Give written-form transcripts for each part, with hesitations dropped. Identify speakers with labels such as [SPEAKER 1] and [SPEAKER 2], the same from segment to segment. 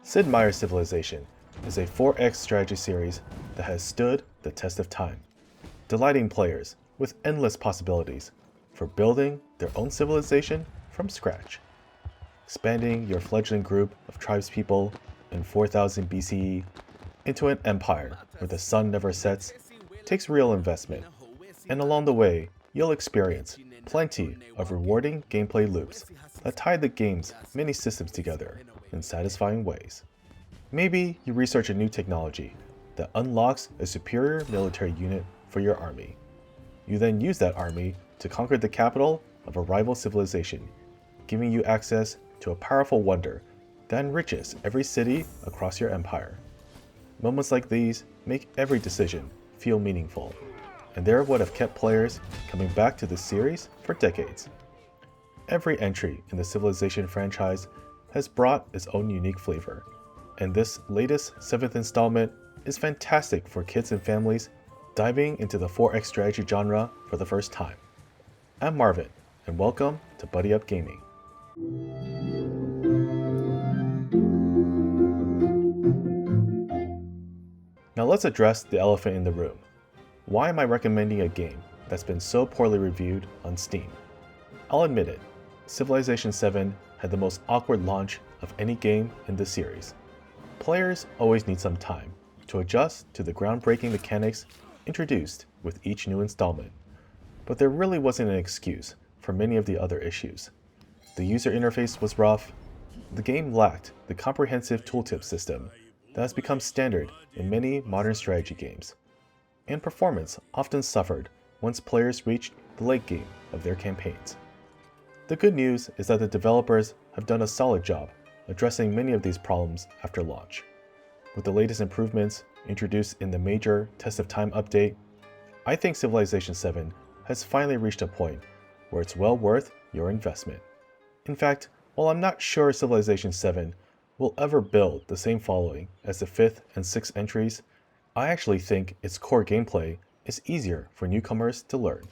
[SPEAKER 1] Sid Meier's Civilization is a 4X strategy series that has stood the test of time, delighting players with endless possibilities for building their own civilization from scratch. Expanding your fledgling group of tribespeople in 4000 BCE into an empire where the sun never sets takes real investment, and along the way, you'll experience plenty of rewarding gameplay loops that tie the game's many systems together in satisfying ways. Maybe you research a new technology that unlocks a superior military unit for your army. You then use that army to conquer the capital of a rival civilization, giving you access to a powerful wonder that enriches every city across your empire. Moments like these make every decision feel meaningful, and they're what have kept players coming back to this series for decades. Every entry in the Civilization franchise has brought its own unique flavor, and this latest 7th installment is fantastic for kids and families diving into the 4X strategy genre for the first time. I'm Marvin, and welcome to Buddy Up Gaming. Now let's address the elephant in the room. Why am I recommending a game that's been so poorly reviewed on Steam? I'll admit it, Civilization VII had the most awkward launch of any game in the series. Players always need some time to adjust to the groundbreaking mechanics introduced with each new installment, but there really wasn't an excuse for many of the other issues. The user interface was rough, the game lacked the comprehensive tooltip system that has become standard in many modern strategy games, and performance often suffered once players reached the late game of their campaigns. The good news is that the developers have done a solid job addressing many of these problems after launch. With the latest improvements introduced in the major Test of Time update, I think Civilization VII has finally reached a point where it's well worth your investment. In fact, while I'm not sure Civilization VII will ever build the same following as the 5th and 6th entries, I actually think its core gameplay is easier for newcomers to learn.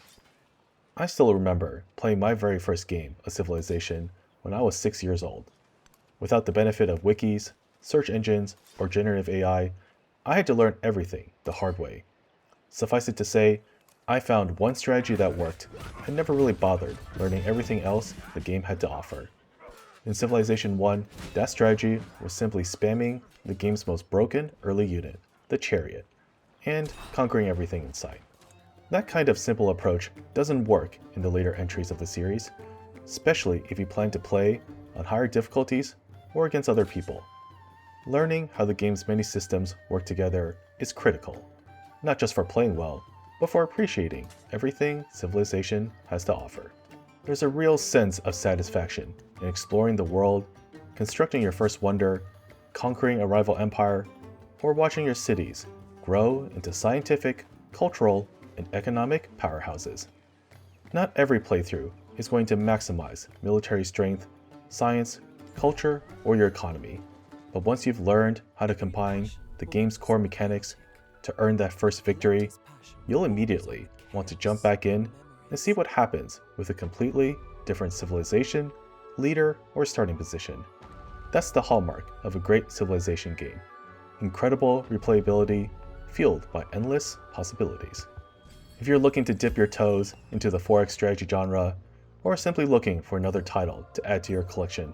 [SPEAKER 1] I still remember playing my very first game of Civilization when I was 6 years old. Without the benefit of wikis, search engines, or generative AI, I had to learn everything the hard way. Suffice it to say, I found one strategy that worked and never really bothered learning everything else the game had to offer. In Civilization I, that strategy was simply spamming the game's most broken early unit, the Chariot, and conquering everything in sight. That kind of simple approach doesn't work in the later entries of the series, especially if you plan to play on higher difficulties or against other people. Learning how the game's many systems work together is critical, not just for playing well, but for appreciating everything Civilization has to offer. There's a real sense of satisfaction in exploring the world, constructing your first wonder, conquering a rival empire, or watching your cities grow into scientific, cultural, and economic powerhouses. Not every playthrough is going to maximize military strength, science, culture, or your economy, but once you've learned how to combine the game's core mechanics to earn that first victory, you'll immediately want to jump back in and see what happens with a completely different civilization, leader, or starting position. That's the hallmark of a great Civilization game. Incredible replayability, fueled by endless possibilities. If you're looking to dip your toes into the 4X strategy genre, or simply looking for another title to add to your collection,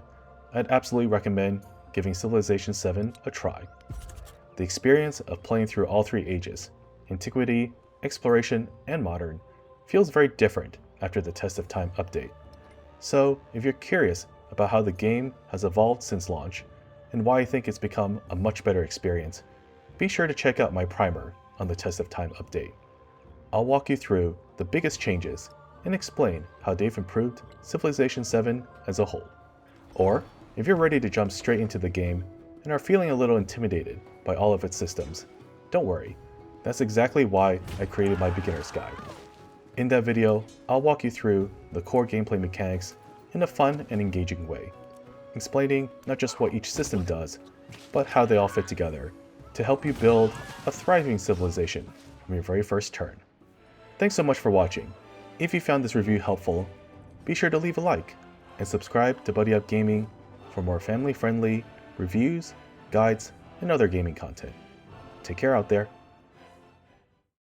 [SPEAKER 1] I'd absolutely recommend giving Civilization VII a try. The experience of playing through all three ages, Antiquity, Exploration, and Modern, feels very different after the Test of Time update. So, if you're curious about how the game has evolved since launch, and why I think it's become a much better experience, be sure to check out my primer on the Test of Time update. I'll walk you through the biggest changes and explain how they've improved Civilization VII as a whole. Or, if you're ready to jump straight into the game and are feeling a little intimidated by all of its systems, don't worry, that's exactly why I created my beginner's guide. In that video, I'll walk you through the core gameplay mechanics in a fun and engaging way, explaining not just what each system does, but how they all fit together to help you build a thriving civilization from your very first turn. Thanks so much for watching. If you found this review helpful, be sure to leave a like and subscribe to Buddy Up Gaming for more family-friendly reviews, guides, and other gaming content. Take care out there.